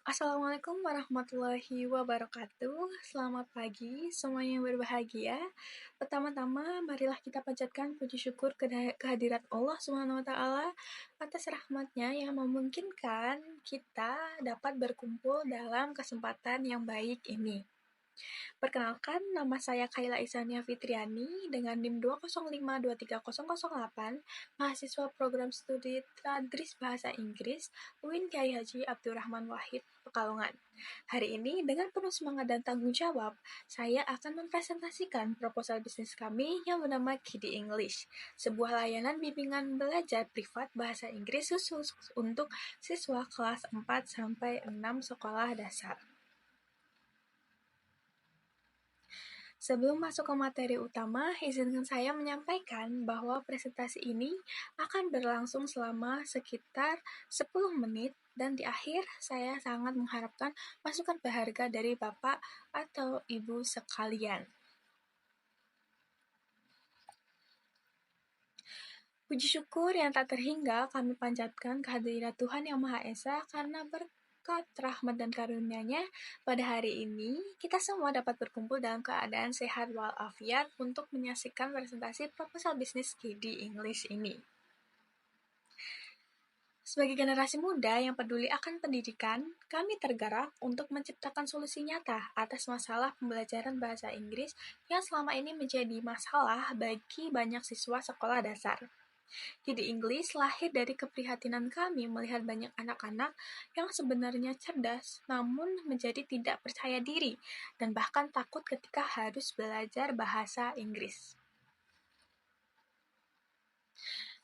Assalamualaikum warahmatullahi wabarakatuh. Selamat pagi, semuanya yang berbahagia. Pertama-tama, marilah kita panjatkan puji syukur kehadirat Allah Subhanahu wa taala atas rahmatnya yang memungkinkan kita dapat berkumpul dalam kesempatan yang baik ini. Perkenalkan, nama saya Kaila Isania Fitriani dengan NIM 205230008, mahasiswa program studi Tadris Bahasa Inggris UIN Kyai Haji Abdurrahman Wahid, Pekalongan. Hari ini dengan penuh semangat dan tanggung jawab, saya akan mempresentasikan proposal bisnis kami yang bernama Kidi English, sebuah layanan bimbingan belajar privat bahasa Inggris khusus untuk siswa kelas 4-6 sekolah dasar. Sebelum masuk ke materi utama, izinkan saya menyampaikan bahwa presentasi ini akan berlangsung selama sekitar 10 menit dan di akhir saya sangat mengharapkan masukan berharga dari Bapak atau Ibu sekalian. Puji syukur yang tak terhingga kami panjatkan kehadirat Tuhan Yang Maha Esa karena berkat rahmat dan karunia-Nya pada hari ini kita semua dapat berkumpul dalam keadaan sehat walafiat untuk menyaksikan presentasi proposal bisnis Kidi English ini. Sebagai generasi muda yang peduli akan pendidikan, kami tergerak untuk menciptakan solusi nyata atas masalah pembelajaran bahasa Inggris yang selama ini menjadi masalah bagi banyak siswa sekolah dasar. Kidi English lahir dari keprihatinan kami melihat banyak anak-anak yang sebenarnya cerdas namun menjadi tidak percaya diri dan bahkan takut ketika harus belajar bahasa Inggris.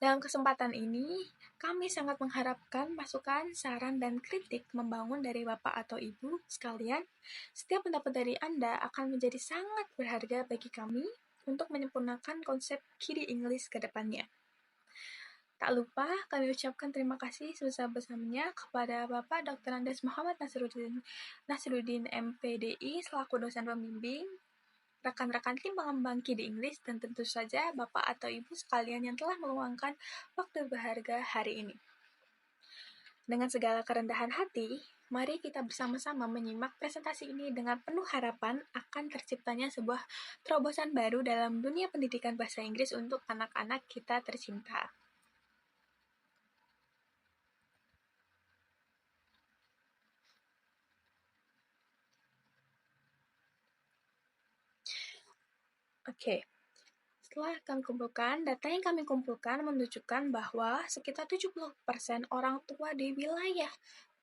Dalam kesempatan ini, kami sangat mengharapkan masukan, saran, dan kritik membangun dari Bapak atau Ibu sekalian. Setiap pendapat dari Anda akan menjadi sangat berharga bagi kami untuk menyempurnakan konsep Kidi English ke depannya. Tak lupa, kami ucapkan terima kasih sebesar-besarnya kepada Bapak Dr. Andes Muhammad Nasruddin MPDI selaku dosen pembimbing, rekan-rekan tim pengembang Kidi English, dan tentu saja Bapak atau Ibu sekalian yang telah meluangkan waktu berharga hari ini. Dengan segala kerendahan hati, mari kita bersama-sama menyimak presentasi ini dengan penuh harapan akan terciptanya sebuah terobosan baru dalam dunia pendidikan bahasa Inggris untuk anak-anak kita tercinta. Oke. Setelah kami kumpulkan, data yang kami kumpulkan menunjukkan bahwa sekitar 70% orang tua di wilayah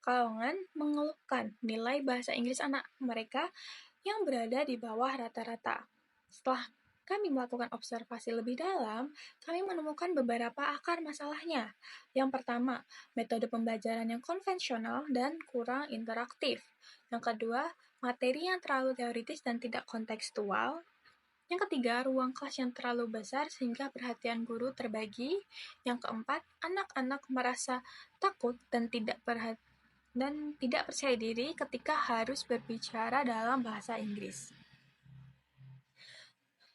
Pekalongan mengeluhkan nilai bahasa Inggris anak mereka yang berada di bawah rata-rata. Setelah kami melakukan observasi lebih dalam, kami menemukan beberapa akar masalahnya. Yang pertama, metode pembelajaran yang konvensional dan kurang interaktif. Yang kedua, materi yang terlalu teoritis dan tidak kontekstual. Yang ketiga, ruang kelas yang terlalu besar sehingga perhatian guru terbagi. Yang keempat, anak-anak merasa takut dan tidak percaya diri ketika harus berbicara dalam bahasa Inggris.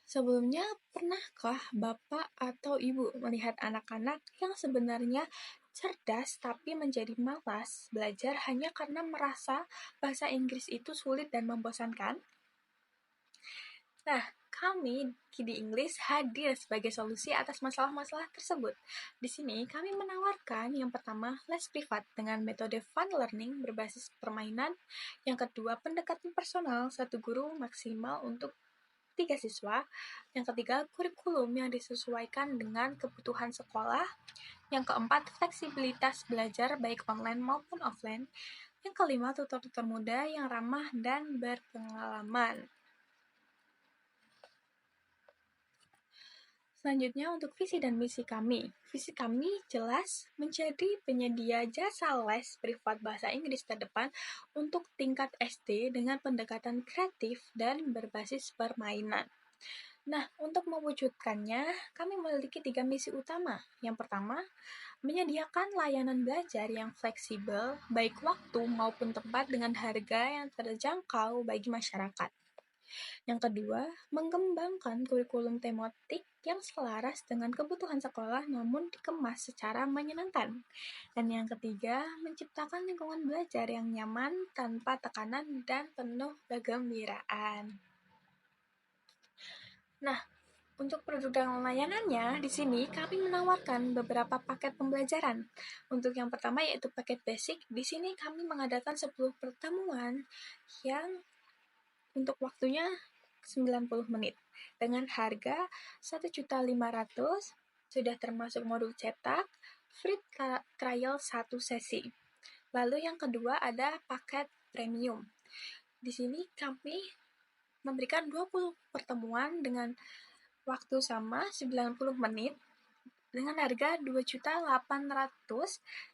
Sebelumnya, pernahkah Bapak atau Ibu melihat anak-anak yang sebenarnya cerdas tapi menjadi malas belajar hanya karena merasa bahasa Inggris itu sulit dan membosankan? Nah, kami Kidi English hadir sebagai solusi atas masalah-masalah tersebut. Di sini kami menawarkan yang pertama les privat dengan metode fun learning berbasis permainan, yang kedua pendekatan personal satu guru maksimal untuk 3 siswa, yang ketiga kurikulum yang disesuaikan dengan kebutuhan sekolah, yang keempat fleksibilitas belajar baik online maupun offline, yang kelima tutor-tutor muda yang ramah dan berpengalaman. Selanjutnya untuk visi dan misi kami. Visi kami jelas menjadi penyedia jasa les privat bahasa Inggris terdepan untuk tingkat SD dengan pendekatan kreatif dan berbasis permainan. Nah, untuk mewujudkannya, kami memiliki 3 misi utama. Yang pertama, menyediakan layanan belajar yang fleksibel, baik waktu maupun tempat dengan harga yang terjangkau bagi masyarakat. Yang kedua, mengembangkan kurikulum tematik yang selaras dengan kebutuhan sekolah namun dikemas secara menyenangkan. Dan yang ketiga, menciptakan lingkungan belajar yang nyaman tanpa tekanan dan penuh kegembiraan. Nah, untuk produk dan layanannya, di sini kami menawarkan beberapa paket pembelajaran. Untuk yang pertama yaitu paket basic, di sini kami mengadakan 10 pertemuan yang untuk waktunya 90 menit dengan harga 1.500.000, sudah termasuk modul cetak, free trial 1 sesi. Lalu yang kedua ada paket premium. Di sini kami memberikan 20 pertemuan dengan waktu sama 90 menit dengan harga 2.800.000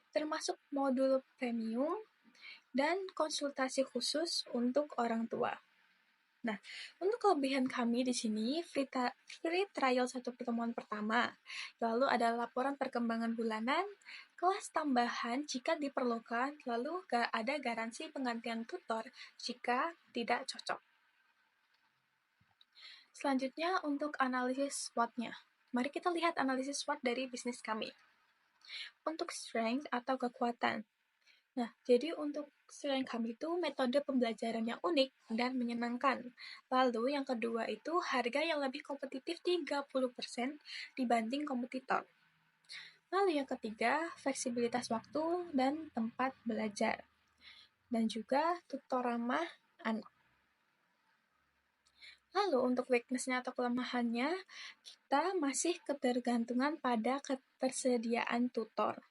termasuk modul premium dan konsultasi khusus untuk orang tua. Nah, untuk kelebihan kami di sini free trial 1 pertemuan pertama, lalu ada laporan perkembangan bulanan, kelas tambahan jika diperlukan, lalu ada garansi penggantian tutor jika tidak cocok. Selanjutnya untuk analisis SWOT-nya. Mari kita lihat analisis SWOT dari bisnis kami. Untuk strength atau kekuatan. Nah, jadi untuk strength kami itu metode pembelajaran yang unik dan menyenangkan. Lalu yang kedua itu harga yang lebih kompetitif 30% dibanding kompetitor. Lalu yang ketiga, fleksibilitas waktu dan tempat belajar. Dan juga tutor ramah anak. Lalu untuk weakness-nya atau kelemahannya, kita masih ketergantungan pada ketersediaan tutor.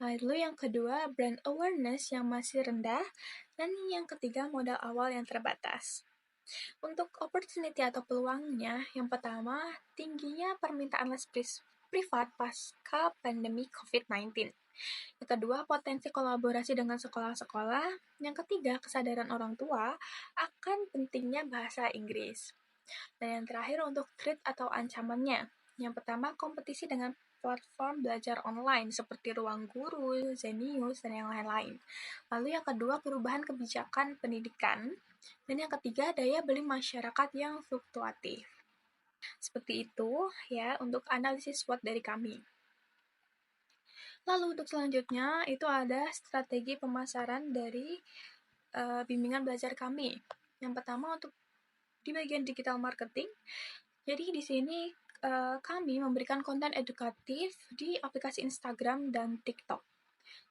Lalu yang kedua, brand awareness yang masih rendah. Dan yang ketiga, modal awal yang terbatas. Untuk opportunity atau peluangnya, yang pertama, tingginya permintaan les privat pasca pandemi COVID-19. Yang kedua, potensi kolaborasi dengan sekolah-sekolah. Yang ketiga, kesadaran orang tua akan pentingnya bahasa Inggris. Dan yang terakhir untuk threat atau ancamannya. Yang pertama, kompetisi dengan platform belajar online seperti Ruang Guru, Zenius, dan yang lain-lain. Lalu yang kedua, perubahan kebijakan pendidikan. Dan yang ketiga, daya beli masyarakat yang fluktuatif. Seperti itu ya untuk analisis SWOT dari kami. Lalu untuk selanjutnya itu ada strategi pemasaran dari bimbingan belajar kami. Yang pertama untuk di bagian digital marketing. Jadi di sini kami memberikan konten edukatif di aplikasi Instagram dan TikTok.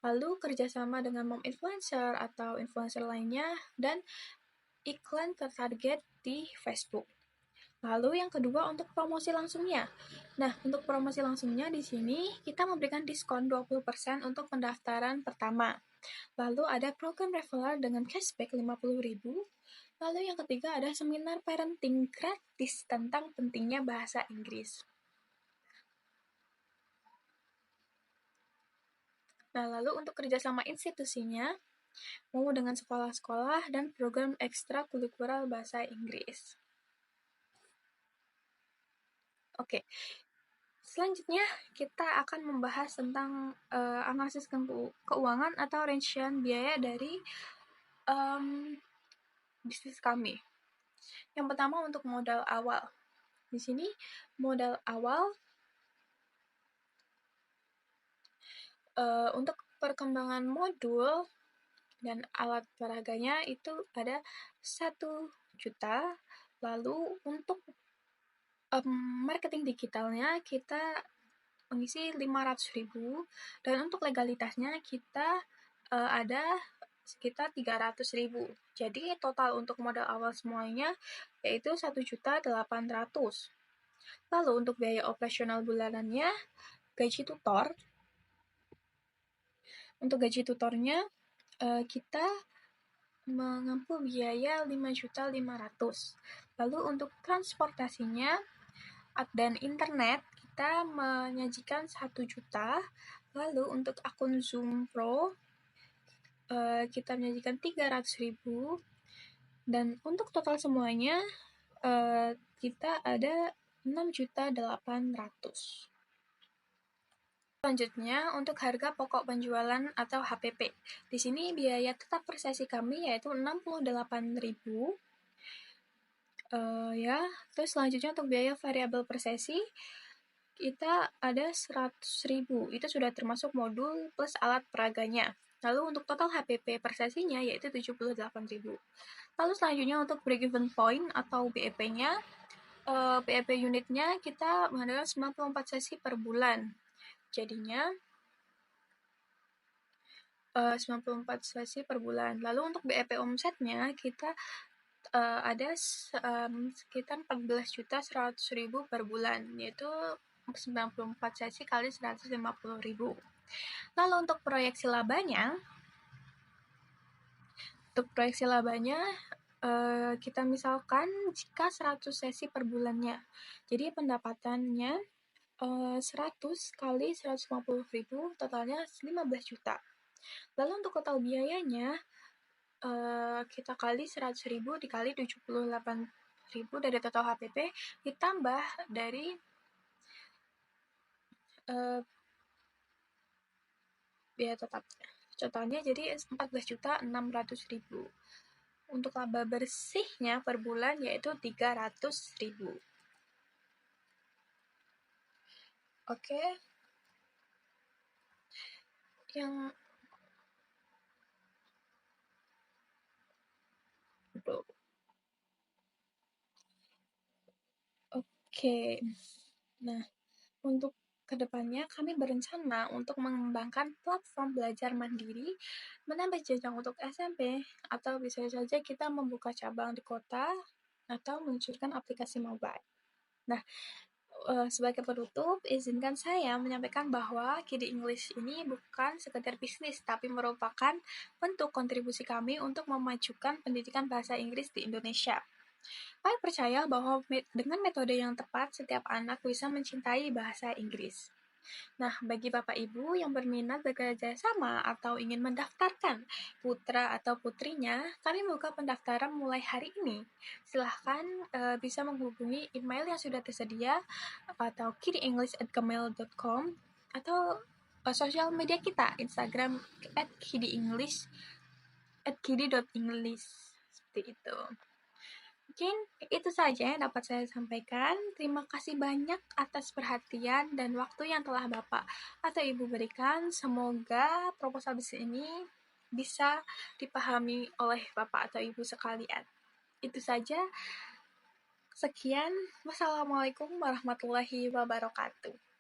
Lalu kerjasama dengan mom influencer atau influencer lainnya dan iklan tertarget di Facebook. Lalu yang kedua untuk promosi langsungnya. Nah, untuk promosi langsungnya di sini kita memberikan diskon 20% untuk pendaftaran pertama. Lalu ada program referral dengan cashback 50.000. Lalu yang ketiga ada seminar parenting gratis tentang pentingnya bahasa Inggris. Nah, lalu untuk kerjasama institusinya, mau dengan sekolah-sekolah dan program ekstrakurikuler bahasa Inggris. Oke, selanjutnya kita akan membahas tentang analisis keuangan atau rincian biaya dari bisnis kami. Yang pertama untuk modal awal. Di sini modal awal untuk perkembangan modul dan alat peraganya itu ada 1 juta. Lalu untuk marketing digitalnya kita mengisi 500.000 dan untuk legalitasnya kita ada sekitar 300.000. Jadi total untuk modal awal semuanya yaitu 1.800.000. Lalu untuk biaya operasional bulanannya gaji tutor. Untuk gaji tutornya kita mengampu biaya 5.500.000. Lalu untuk transportasinya dan internet kita menyajikan 1 juta. Lalu untuk akun Zoom Pro kita menyajikan 300.000. Dan untuk total semuanya kita ada 6.800.000. Selanjutnya untuk harga pokok penjualan atau HPP. Di sini biaya tetap per sesi kami yaitu 68.000. Ya, terus selanjutnya untuk biaya variabel per sesi, kita ada 100.000, itu sudah termasuk modul plus alat peraganya. Lalu untuk total HPP per sesinya yaitu 78.000. Lalu selanjutnya untuk break-even point atau BEP-nya, BEP unitnya kita mengadakan 94 sesi per bulan. Jadinya 94 sesi per bulan. Lalu untuk BEP omsetnya kita ada sekitar 14.100.000 per bulan, yaitu 94 sesi kali 150.000. Lalu untuk proyeksi labanya, kita misalkan jika 100 sesi per bulannya, jadi pendapatannya 100 kali 150.000, totalnya 15 juta. Lalu untuk total biayanya, kita kali 100.000 dikali 78.000 dari total HPP, ditambah dari biaya tetap. Totalnya jadi 14.600.000. Untuk laba bersihnya per bulan yaitu 300.000. Oke. Yang Oke. Nah, untuk kedepannya kami berencana untuk mengembangkan platform belajar mandiri, menambah jenjang untuk SMP, atau bisa saja kita membuka cabang di kota atau meluncurkan aplikasi mobile. Nah, sebagai penutup, izinkan saya menyampaikan bahwa Kidi English ini bukan sekedar bisnis, tapi merupakan bentuk kontribusi kami untuk memajukan pendidikan bahasa Inggris di Indonesia. Kami percaya bahwa dengan metode yang tepat, setiap anak bisa mencintai bahasa Inggris. Nah, bagi Bapak Ibu yang berminat bekerja sama atau ingin mendaftarkan putra atau putrinya, kami buka pendaftaran mulai hari ini. Silahkan bisa menghubungi email yang sudah tersedia atau kidienglish@gmail.com atau sosial media kita, Instagram @kidienglish, @kidi.english, seperti itu. Mungkin itu saja yang dapat saya sampaikan. Terima kasih banyak atas perhatian dan waktu yang telah Bapak atau Ibu berikan. Semoga proposal bisnis ini bisa dipahami oleh Bapak atau Ibu sekalian. Itu saja. Sekian. Wassalamualaikum warahmatullahi wabarakatuh.